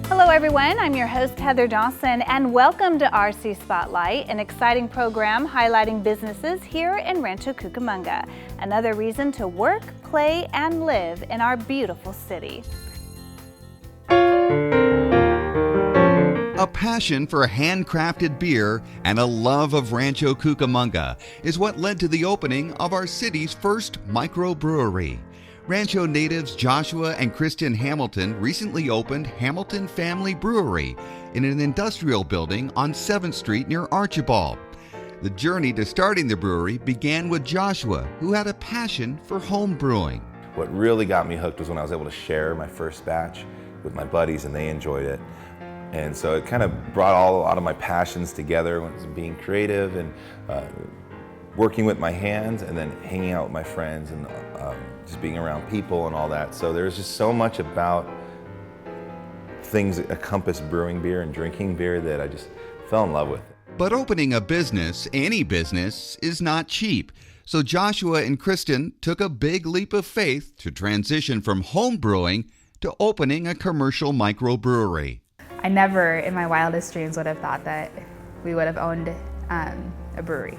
Hello everyone, I'm your host Heather Dawson and welcome to RC Spotlight, an exciting program highlighting businesses here in Rancho Cucamonga. Another reason to work, play, and live in our beautiful city. A passion for handcrafted beer and a love of Rancho Cucamonga is what led to the opening of our city's first microbrewery. Rancho natives Joshua and Kristin Hamilton recently opened Hamilton Family Brewery in an industrial building on 7th Street near Archibald. The journey to starting the brewery began with Joshua, who had a passion for home brewing. What really got me hooked was when I was able to share my first batch with my buddies and they enjoyed it. And so it kind of brought a lot of my passions together, when it was being creative and working with my hands and then hanging out with my friends and just being around people and all that. So there's just so much about things that encompass brewing beer and drinking beer that I just fell in love with. But opening a business, any business, is not cheap. So Joshua and Kristin took a big leap of faith to transition from home brewing to opening a commercial microbrewery. I never in my wildest dreams would have thought that we would have owned a brewery.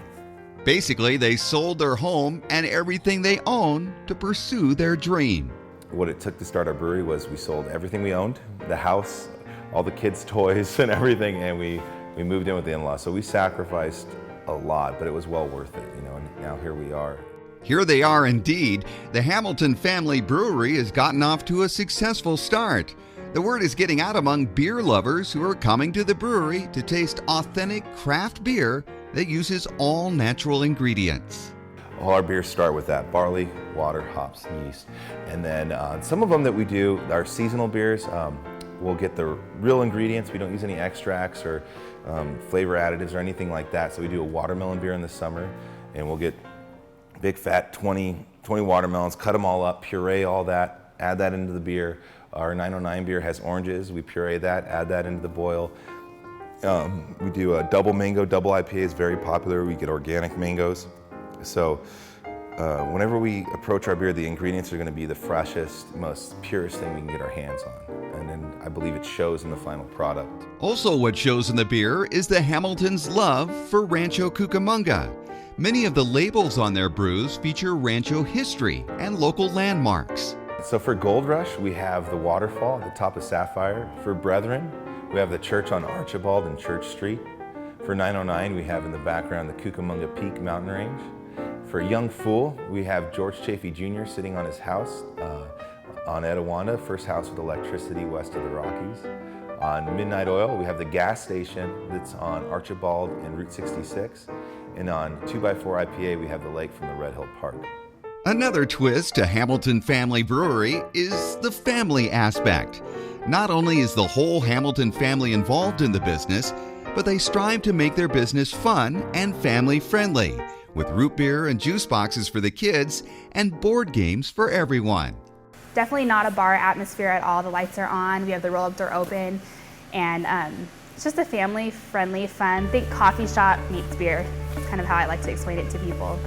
Basically, they sold their home and everything they own to pursue their dream. What it took to start our brewery was we sold everything we owned, the house, all the kids' toys and everything, and we moved in with the in-laws. So we sacrificed a lot, but it was well worth it, and now here we are. Here they are indeed. The Hamilton Family Brewery has gotten off to a successful start. The word is getting out among beer lovers who are coming to the brewery to taste authentic craft beer that uses all natural ingredients. All our beers start with that: barley, water, hops, and yeast. And then some of them that we do, our seasonal beers, we'll get the real ingredients. We don't use any extracts or flavor additives or anything like that. So we do a watermelon beer in the summer, and we'll get big fat 20 watermelons, cut them all up, puree all that, add that into the beer. Our 909 beer has oranges. We puree that, add that into the boil. We do a double mango, double IPA is very popular. We get organic mangoes. So whenever we approach our beer, the ingredients are going to be the freshest, most purest thing we can get our hands on. And then I believe it shows in the final product. Also what shows in the beer is the Hamiltons' love for Rancho Cucamonga. Many of the labels on their brews feature Rancho history and local landmarks. So for Gold Rush, we have the waterfall at the top of Sapphire. For Brethren, we have the church on Archibald and Church Street. For 909, we have in the background the Cucamonga Peak mountain range. For Young Fool, we have George Chafee Jr. sitting on his house on Etiwanda, first house with electricity west of the Rockies. On Midnight Oil, we have the gas station that's on Archibald and Route 66. And on 2x4 IPA, we have the lake from the Red Hill Park. Another twist to Hamilton Family Brewery is the family aspect. Not only is the whole Hamilton family involved in the business, but they strive to make their business fun and family-friendly, with root beer and juice boxes for the kids and board games for everyone. Definitely not a bar atmosphere at all. The lights are on, we have the roll-up door open, and it's just a family-friendly, fun, think coffee shop meets beer. That's kind of how I like to explain it to people.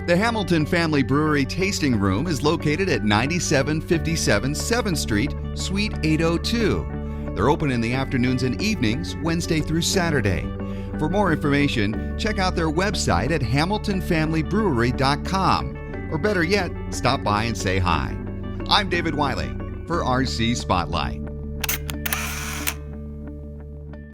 The Hamilton Family Brewery Tasting Room is located at 9757 7th Street, Suite 802. They're open in the afternoons and evenings, Wednesday through Saturday. For more information, check out their website at hamiltonfamilybrewery.com. Or better yet, stop by and say hi. I'm David Wiley for RC Spotlight.